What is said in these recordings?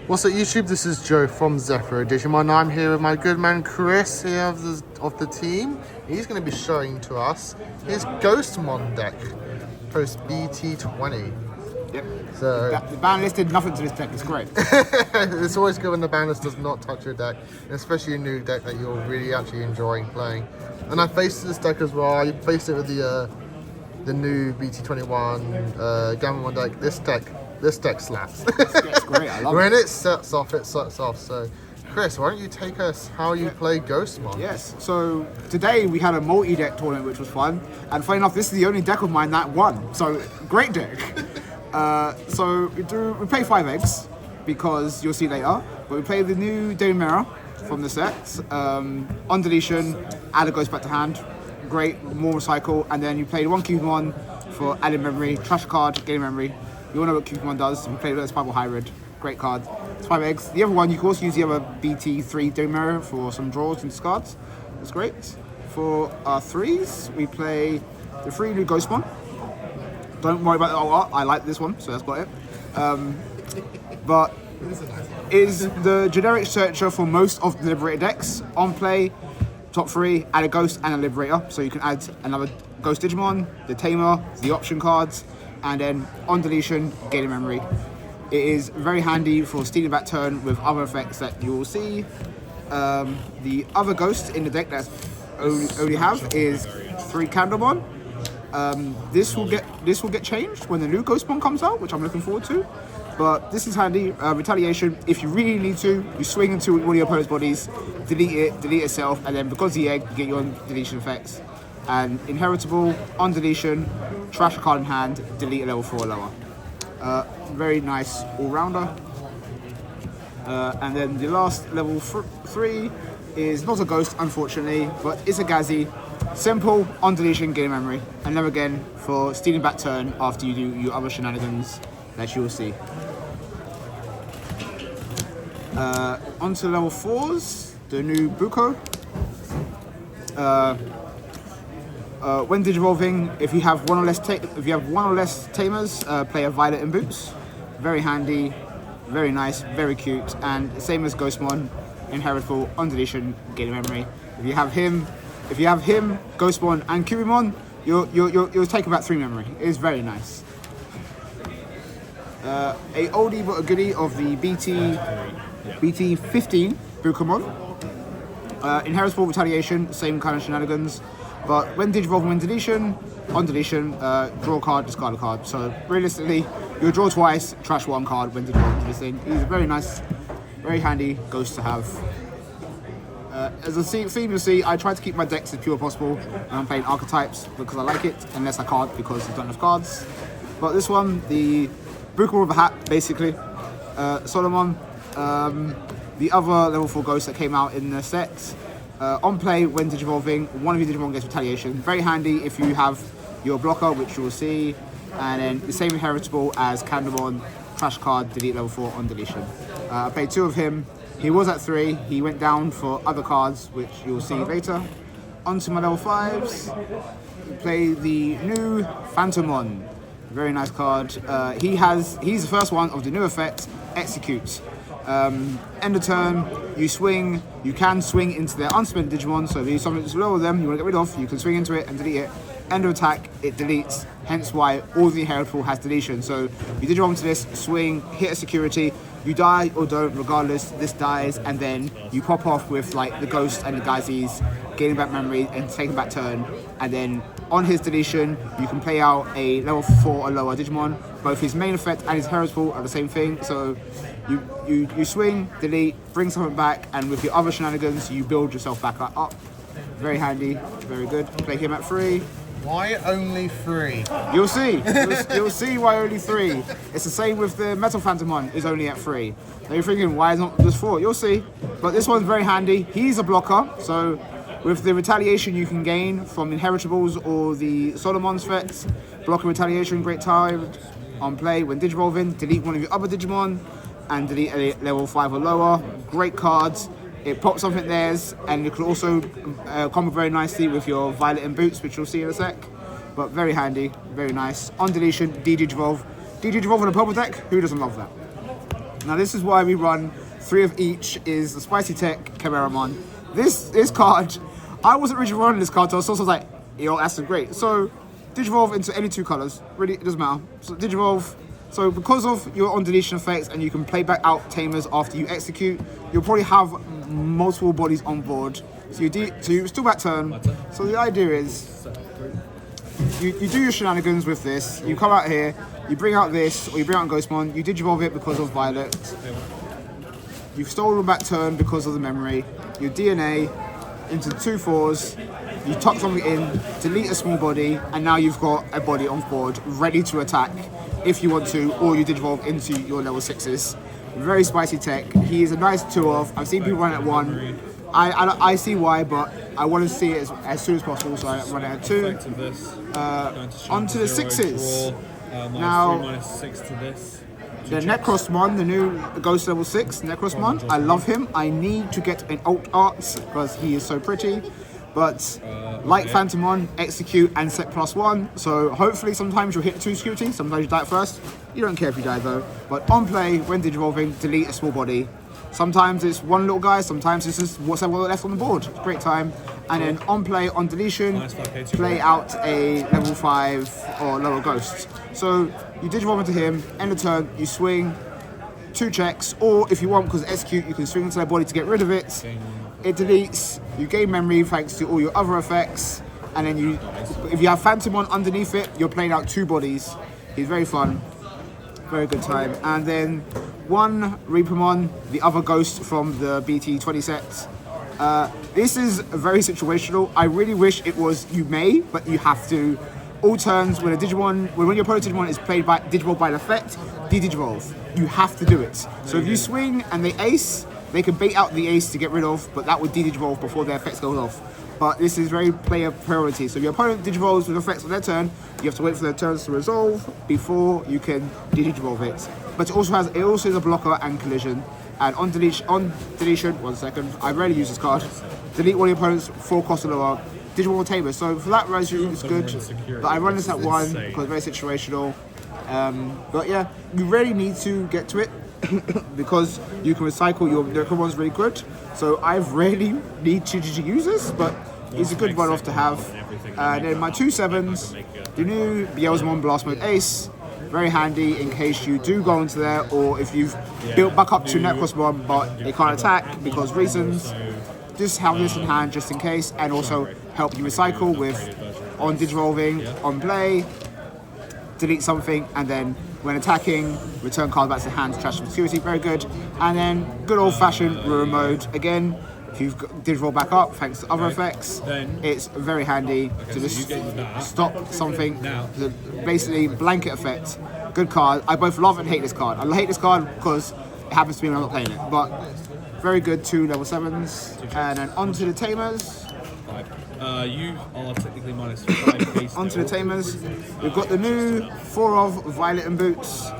What's up YouTube, this is Joe from Zephyr Digimon. I'm here with my good man Chris here of the team. He's going to be showing to us his Ghostmon deck post BT20. Yep. So the ban list did nothing to this deck, it's great. It's always good when the ban list does not touch your deck, and especially a new deck that you're really actually enjoying playing. And I faced this deck as well. I faced it with the new BT21 Gamma deck. This deck slaps. It's great, I love it. When it sets off, it sets off. So, Chris, why don't you take us how you play Ghostmon? Yes, so today we had a multi-deck tournament which was fun, and funny enough, this is the only deck of mine that won, so great deck. So we play 5 eggs, because you'll see later, but we play the new Daily Mirror from the set, on deletion, add a ghost back to hand, great, more recycle, and then you play 1 Cubemon for added memory, trash a card, gain memory. You all know what Cubemon does. We play the Spiral Hybrid, great card. It's 5 eggs. The other one, you can also use the other BT3 Daily Mirror for some draws and discards. It's great. For our 3s, we play the 3 new Ghostmon. Don't worry about the art, I like this one, so that's got it. But is the generic searcher for most of the Liberator decks. On play, top 3, add a Ghost and a Liberator, so you can add another Ghost Digimon, the Tamer, the option cards, and then on deletion, gain a memory. It is very handy for stealing back turn with other effects that you will see. The other ghost in the deck that only have is 3 Candlemon. This will get changed when the new Ghostmon comes out, which I'm looking forward to. But this is handy. Retaliation, if you really need to, you swing into one of your opponent's bodies, delete itself, and then because the egg, you get your own deletion effects. And inheritable, on deletion, trash a card in hand, delete a level 4 or lower. Very nice all-rounder. And then the last level 3 is not a ghost, unfortunately, but it's a Gazi. Simple, on deletion, gain memory. And then again, for stealing back turn after you do your other shenanigans that you will see. Onto level 4s, the new Buko. When digivolving, if you have one or less tamers, play a Violet in Boots. Very handy, very nice, very cute, and same as Ghostmon, inheritable, on deletion, gain memory. If you have him, Ghostmon, and Cubemon, you'll take about 3 memory. It is very nice. A oldie but a goodie of the BT15 Bukomon. Inheritable, retaliation, same kind of shenanigans. But when digivolving, when deletion, on deletion, draw a card, discard a card. So realistically, you'll draw twice, trash 1 card when digivolving this thing. He's a very nice, very handy ghost to have. As a theme you'll see, I try to keep my decks as pure as possible when I'm playing archetypes because I like it, unless I can't because I don't have cards. But this one, the Buko with a hat, basically. Solomon, the other level 4 ghost that came out in the set. On play, when digivolving, one of your Digimon gets retaliation. Very handy if you have your blocker, which you will see, and then the same inheritable as Candlemon, trash card, delete level 4 on deletion. I played 2 of him. He was at 3. He went down for other cards, which you will see later. Onto my level 5s. We play the new Phantomon. Very nice card. He's the first one of the new effect, Execute. End of turn, you swing, you can swing into their unspent Digimon, so if you something that's lower them, you want to get rid of, you can swing into it and delete it. End of attack, it deletes, hence why all the inheritable has deletion. So you Digimon into this, swing, hit a security, you die or don't, regardless, this dies, and then you pop off with like the Ghost and the Gazis, gaining back memory and taking back turn, and then on his deletion, you can play out a level 4 or lower Digimon. Both his main effect and his heritable are the same thing, so you swing, delete, bring something back, and with your other shenanigans, you build yourself back up. Very handy, very good. Play him at 3. Why only 3? You'll see. You'll see why only 3. It's the same with the Metal Phantomon, is only at 3. Now you're thinking, why is not just 4? You'll see. But this one's very handy. He's a blocker, so with the retaliation you can gain from inheritables or the Solomon's effects, blocker retaliation, great time. On play, when digivolving, delete one of your other Digimon and delete a level 5 or lower. Great cards. It pops something theirs, and it can also combo very nicely with your Violet and Boots, which you'll see in a sec. but very handy, very nice. On deletion, Digivolve. Digivolve on a purple deck, who doesn't love that? Now this is why we run 3 of each, is the Spicy Tech Chimeramon. This card, I wasn't originally running this card, so I was also like, yo, that's great. So Digivolve into any 2 colors, really, it doesn't matter. So Digivolve, so because of your on deletion effects and you can play back out Tamers after you execute, you'll probably have multiple bodies on board. So you still back turn. So the idea is, you do your shenanigans with this, you come out here, you bring out this, or you bring out Ghostmon, you Digivolve it because of Violet. You've stolen back turn because of the memory. You DNA into 2 4s, you tuck something in, delete a small body, and now you've got a body on board ready to attack if you want to, or you Digivolve into your level 6s. Very spicy tech. He is a nice 2 of. I've seen people run it at 1. I see why, but I want to see it as soon as possible, so I run it at 2. Onto the 6s. Now, the Necromon, the new Ghost level 6 Necromon, I love him. I need to get an alt art because he is so pretty. But like Phantomon, execute and set +1. So hopefully sometimes you'll hit 2 security, sometimes you die at first. You don't care if you die though. But on play, when Digivolving, delete a small body. Sometimes it's 1 little guy, sometimes it's just whatever left on the board. It's a great time. And then on play, on deletion, play out a level 5 or lower ghost. So you Digivolve into him, end of turn, you swing 2 checks, or if you want, because execute, you can swing into their body to get rid of it. It deletes, you gain memory thanks to all your other effects, and then if you have Phantomon underneath it, you're playing out 2 bodies. He's very fun, very good time. And then 1 Reapermon, the other ghost from the BT20 set. This is very situational. I really wish it was you may, but you have to. All turns, when your opponent's Digimon is played by Digivolve by effect, Digivolve. You have to do it. So if you swing and they ace, they can bait out the ace to get rid of, but that would Digivolve before their effects go off. But this is very player priority. So if your opponent Digivolves with effects on their turn, you have to wait for their turns to resolve before you can Digivolve it. But it also is a blocker and collision. And on deletion, 1 second, I rarely use this card. Delete 1 of your opponent's 4 cost or lower. Digivolve Tamer. So for that reason, it's good. But I run this at 1 because it's very situational. But yeah, you really need to get to it because you can recycle your Necromon's really good. So I rarely need to use this, but it's a good one-off to have. And then my 2 7s, the new Beelzemon Blast Mode Ace. Very handy in case you do go into there, or if you've built back up to Necromon but they can't attack because reasons. Just have this in hand just in case, and also help you recycle with on Digivolving, on play, delete something, and then when attacking, return card back to the hand to trash some security. Very good. And then good old-fashioned Ruin mode again. If you've Digivolve back up, thanks to other effects, it's very handy to just stop something. Basically, blanket effect. Good card. I both love and hate this card. I hate this card because it happens to me when I'm not playing it. But very good 2 level 7s. And then onto the Tamers. You are technically -5 base. Onto the Tamers. We've got the new 4 of Violet and Boots.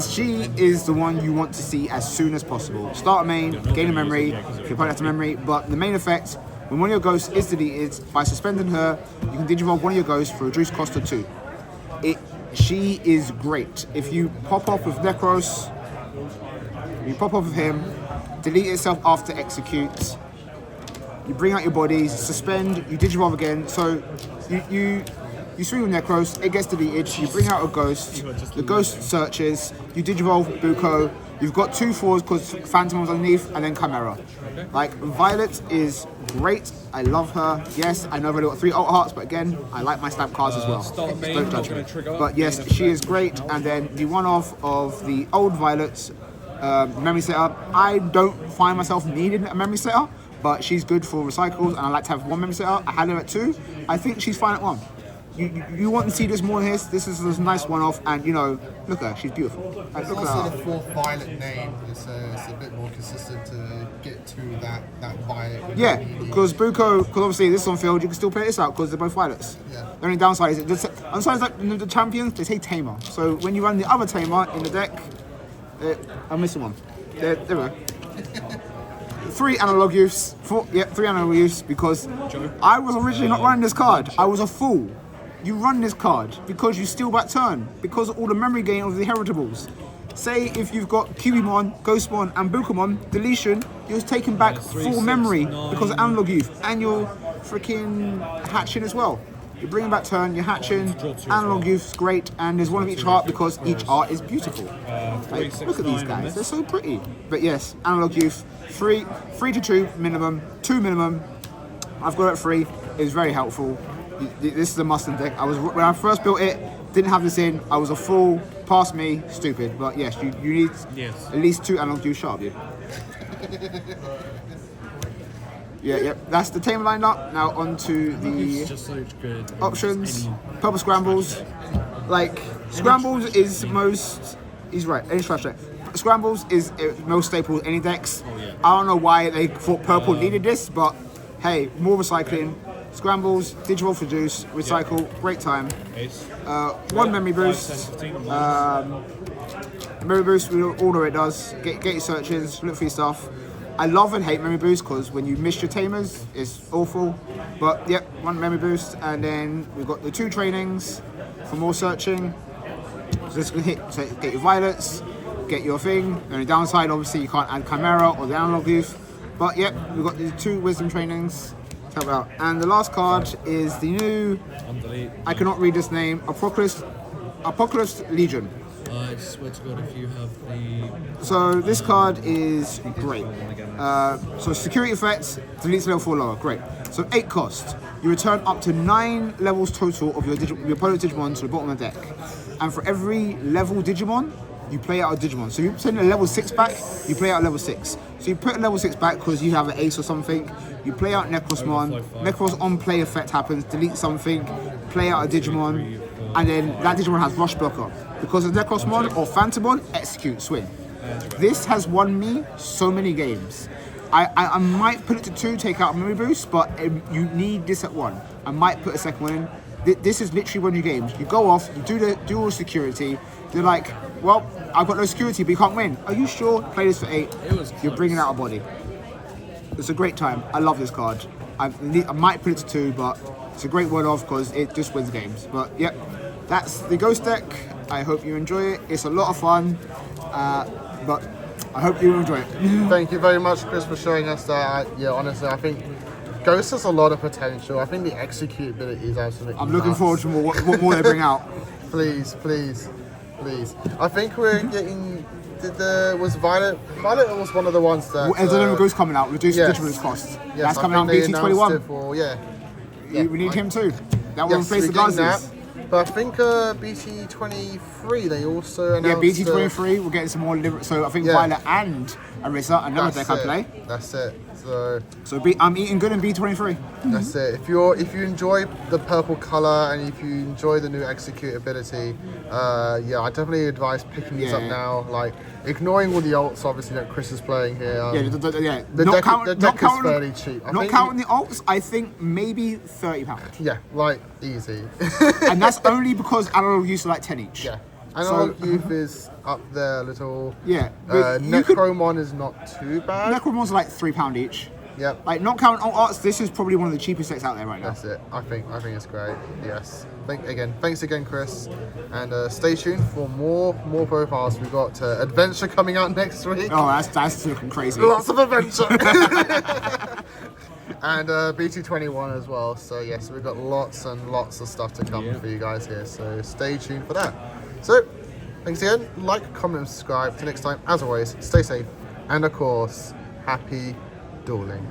She is the one you want to see as soon as possible. Start a main, gain a memory, if your opponent has a memory, but the main effect, when one of your ghosts is deleted, by suspending her, you can Digivolve one of your ghosts for a reduced cost of 2. She is great. If you pop off with Necros, you pop off with him, delete itself after execute, you bring out your bodies, suspend, you Digivolve again, so you swing with Necros, it gets deleted, you bring out a ghost, the ghost searches, you Digivolve Buko, you've got 2 4s because Phantomon's underneath, and then Chimera. Like, Violet is great, I love her. Yes, I know I've only got 3 alt hearts, but again, I like my stamp cards as well. Don't judge me. But yes, she is great, and then the one-off of the old Violet's memory setter, I don't find myself needing a memory setter, but she's good for recycles, and I like to have 1 memory setter. I had her at 2, I think she's fine at 1. You want to see this more here. This is a nice one-off, and you know, look at her, she's beautiful. Like, look Also, at the 4th Violet name is a bit more consistent to get to that Violet. Yeah, because Buko, because obviously this is on field, you can still play this out because they're both Violets. Yeah. The only downside is sometimes like the champions, they say Tamer. So when you run the other Tamer in the deck, I'm missing one. There we go. 3 analog use. 3 analog use because I was originally not running this card. I was a fool. you run this card because you steal back turn, because of all the memory gain of the heritables. Say if you've got Cubimon, Ghostmon, and Bukamon, deletion, you're taking back full memory because of Analog Youth, and you're freaking hatching as well. You're bringing back turn, you're hatching, Analog Youth's great, and there's one of each art because each art is beautiful. Like, look at these guys, they're so pretty. But yes, Analog Youth, 3 to 2 minimum, 2 minimum. I've got it at 3, it's very helpful. This is a must-in deck. When I first built it, didn't have this in, I was a fool, past me, stupid. But yes, you need at least 2 Analog Youth sharp, dude. Yeah, that's the tame lineup. Now on to the options. Purple Scrambles. Like, Scrambles is most... He's right, any trash deck. Scrambles is most staple in any decks. I don't know why they thought purple needed this, but hey, more recycling. Scrambles, Digivolve for Juice, recycle, great time. 1 memory boost. Memory boost, we all know it does. Get your searches, look for your stuff. I love and hate memory boost because when you miss your tamers, it's awful. But yep, 1 memory boost, and then we've got the 2 trainings for more searching. So this can so get your violets, get your thing. The only downside, obviously, you can't add Chimera or the Analog Youth. But yep, we've got the 2 wisdom trainings. Help out. And the last card is the new, I cannot read this name, Apocalypse Legion. I swear to God, if you have the... So this card is great. So security effects, deletes level 4 lower, great. So 8 cost. You return up to 9 levels total of your opponent's Digimon to the bottom of the deck. And for every level Digimon, you play out a Digimon. So you send a level 6 back, you play out level 6. So you put a level 6 back because you have an ace or something, you play out Necromon, Necrom's on play effect happens, delete something, play out a Digimon, and then that Digimon has Rush Blocker. Because of Necromon or Phantomon, execute, swing. This has won me so many games. I might put it to 2, take out memory boost, but you need this at 1. I might put a second one in. This is literally one of your games. You go off, you do all security. They're like, well, I've got no security, but you can't win. Are you sure? Play this for 8. You're bringing out a body. It's a great time. I love this card. I might put it to 2, but it's a great one-off because it just wins games. But yep, that's the Ghost deck. I hope you enjoy it. It's a lot of fun, but I hope you enjoy it. Thank you very much, Chris, for showing us that. Yeah, honestly, I think Ghost has a lot of potential. I think the executability is absolutely I'm looking forward to what more they bring out. Please. I think we're getting... was Violet was one of the ones that... Well, Ghost coming out, reduce Digimon's cost. Yes, that's coming out in BT21. We need him too. That one replace the Gazes. But I think BT23, they also announced... Yeah, BT23, we're getting some more... So I think Violet and Arisa, another deck I play. That's it. So I'm eating good in B23. That's it. If you enjoy the purple color and if you enjoy the new execute ability, yeah, I definitely advise picking these up now. Like ignoring all the ults, obviously that Chris is playing here. The deck is fairly cheap. Not counting the ults, I think maybe £30. Yeah, like easy. And that's only because Analog Youth are like 10 each. Yeah. Analog Youth is up there a little. Yeah. Necromon is not too bad. Necromon's like £3 each. Yep. Like not counting alt arts, this is probably one of the cheapest decks out there right now. That's it. I think it's great. Yes. Thanks again, Chris, and stay tuned for more profiles. We've got Adventure coming out next week. Oh, that's looking crazy. Lots of Adventure. And BT21 as well. So yes, we've got lots and lots of stuff to come for you guys here. So stay tuned for that. So thanks again. Like, comment, and subscribe. Till next time, as always, stay safe, and of course, happy dueling.